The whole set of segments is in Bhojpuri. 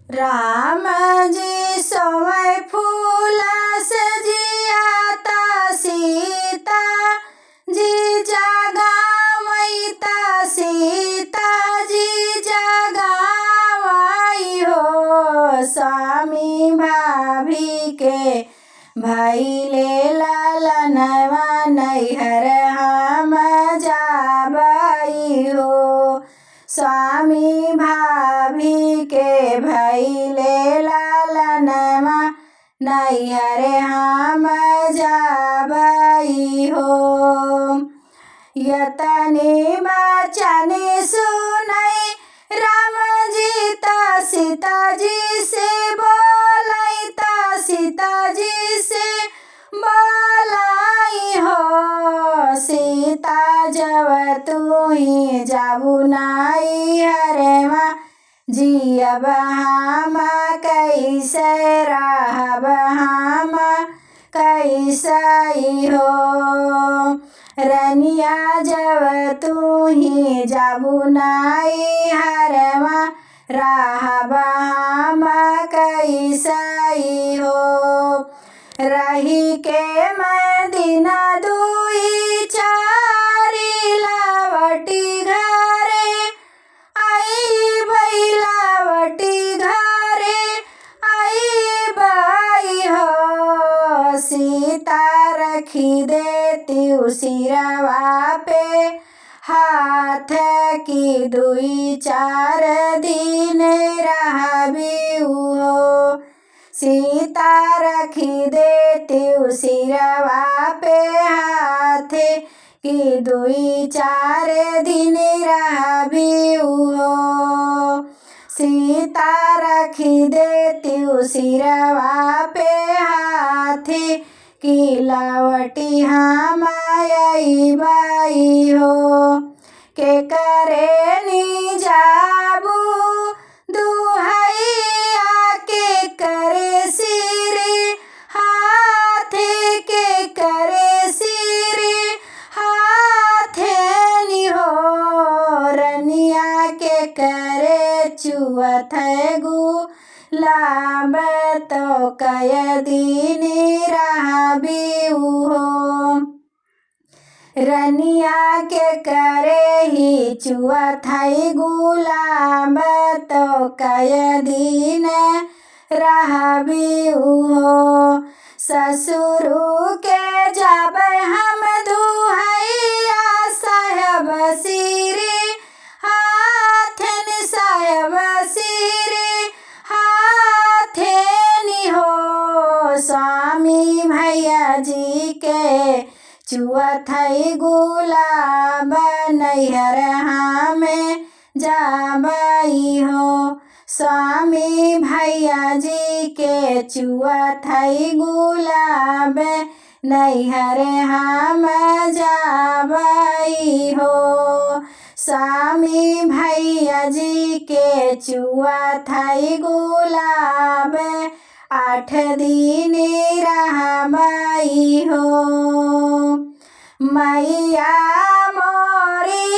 राम जी सोमय फूल सजियाता सीता जी जगावैता सीता जी जगावाई हो। स्वामी भाभी के भैले ललनवा नैहर हम जाबई हो। स्वामी भाभी के भैले ललनवा नैहर हम जाबई हो। यतने बचन सुनई राम जी ता सीता जी से बोलैता सीता जी से बोलाई हो। सीता जब तू ही जाबू नाई हरेवा जियब हम कैसे रहब हम कैसे हो। रनिया जब तू ही जाबू नाई हरवा रहब हम कैसे हो। रही के मदीना दुई चारी लावटी घरे आई बैलावटी घरे आई बाई हो। सीता रखी देती सिरवा पे हाथ की दुई चार दिन रहबी हो। सीता रखी देती सिरवा पे हाथ की दुई चार दिन रहबी हो। सीता रखी देती सिरवा पे हाथ की लावटी हम आईबाई हो। के करे नी जाबू दुहैया के करे सिरे हाथ के करे सिरे हाथ नी हो। रनिया के करे चुअत गुलाब तो कय दिन रहबी हो। रनिया के करे ही चुअत गुलाब तो कय दिन रहबी हो। ससुरु के जब हम दुहैया साहब सिरे हाथन साहब सिरे हाथन हो। स्वामी भैया जी के चुअत गुलाब नैहर हमें जाबई हो। स्वामी भैया जी के चुअत गुलाब नैहर हम जाबई हो। स्वामी भैया जी के चुअत गुलाब 8 दिन रहबई हो। मैया मोरी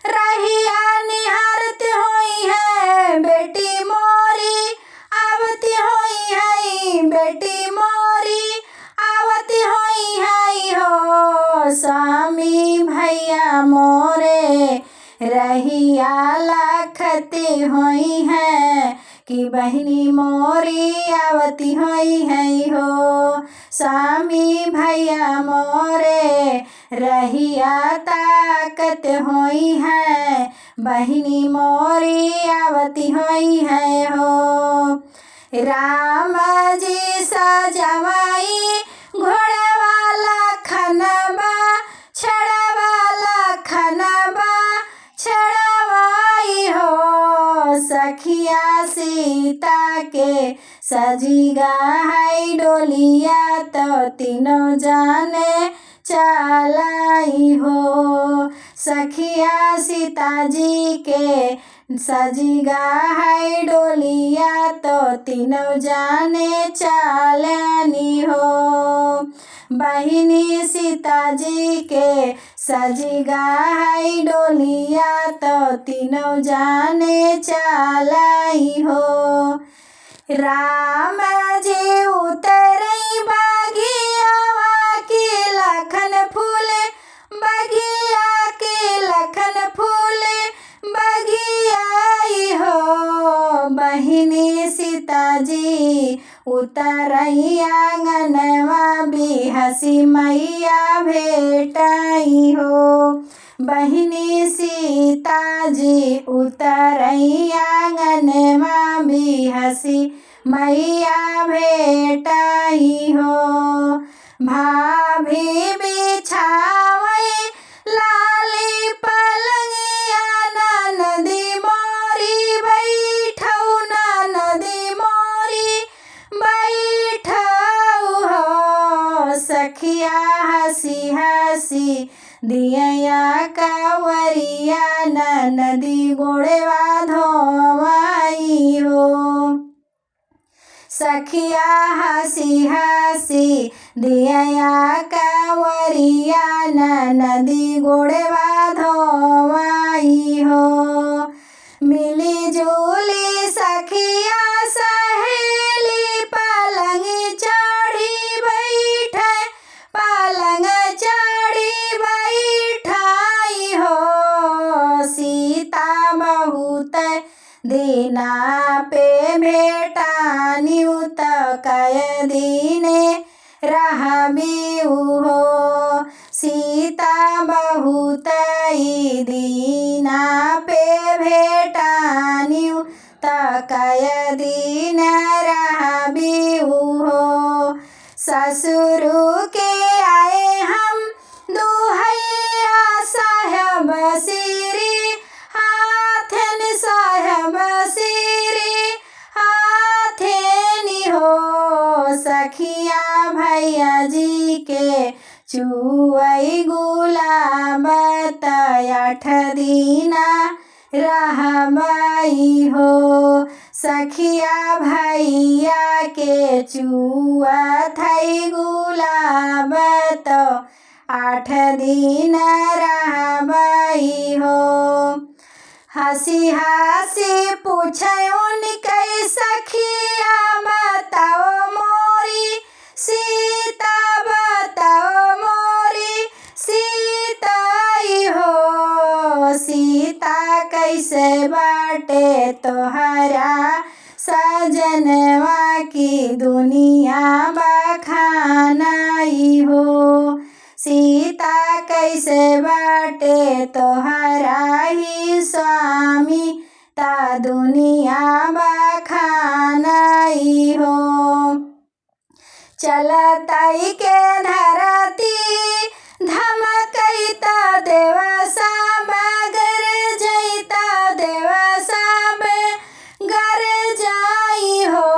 रहिया निहारत होई है बेटी मोरी आवती होई है बेटी मोरी आवती होई है हो। स्वामी भैया मोरे रहिया लखते होई है कि बहिनी मोरी आवती होई है हो। स्वामी भैया मोरे रहिया ताकत होई है बहिनी मोरी आवती होई है हो। राम जी सजवाई घोड़वाला खनबा छड़वाला खनबा छड़वाई हो। सखिया सीता के सजीगा है डोलिया तो तीनों जाने चलाई हो। सखिया सीता जी के सजीगा है डोलिया तो तीनों जाने चलनी हो। बहिनी सीता जी के सजीगा है डोलिया तो तीनों जाने चलाई हो। राम जी उतरई बगियावा के लखन फूले बगिया के लखन फूले बगियाई हो। बहिनी सीता जी उतरई आंगनवा बिहसी मैया भेटाई हो। बहिनी सीता जी उतरई आंगनवा बिहसी मैया भेटाई हो। भाभी बिछावई लाली पलंगिया ननदी मोरी बैठऊ ननदी मोरी बैठऊ हो। सखिया हसी हसी दिया कावरिया ननदी गोड़वा धोवाई हो। सखिया हसी हसी दिया कावरिया ननदी गोड़वा धोवाई हो। मिली जुली सखिया सहेली पलंग चढ़ी बैठे पलंग चढ़ी बैठाई हो। सीता बहुत दीना पे भेटानी उत कय दीने रहबीऊ हो। सीता बहुत दीना पे भेटानी उत कय दीन रहबीऊ हो। ससुरु के आए हम दुहैया साहब सिरी हाथन साहब सिरी हाथेनी हो। सखिया भैया जी के चुअई गुलाब आठ दीना रहबई हो। सखिया भैया के चुआ थई गुलाब तो 8 दिन रहबई हो। हसी हसी पूछे उनके सखिया बताओ मोरी सीता बताओ मोरी सीताई हो। सीता कैसे बाटे तोहरा सजनवा की दुनिया बखानाई हो। सीता कैसे बाटे तोहरा ही स्वामी ता दुनिया बखानाई हो। चलतई के धरती धमकैता देव सब गर जैता देव सब गर जाई हो।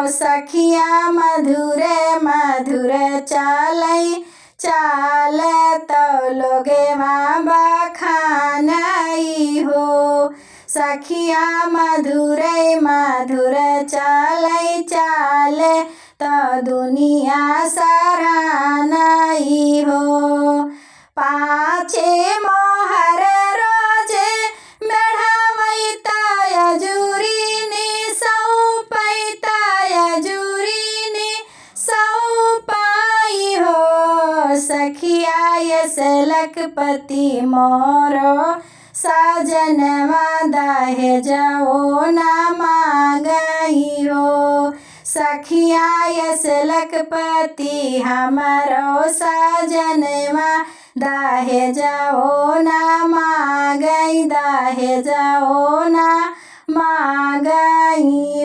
सखिया मधुर मधुर चालई चाल तो लोगे माँ बखानाई हो। सखिया मधुर मधुर चालई चाल तो दुनिया सराहनाई हो। पाँचे मोहर रोजे बढ़ावैता यजुरीनी सौंपैता यजुरीनी सौंपाई हो। सखिया यसलखपति मोरो सजनवा दहेजओ न मांगई हो। सखिया यसलखपति हमरो सजनवा दहेजओ न मांगई दहेजओ न मांगई।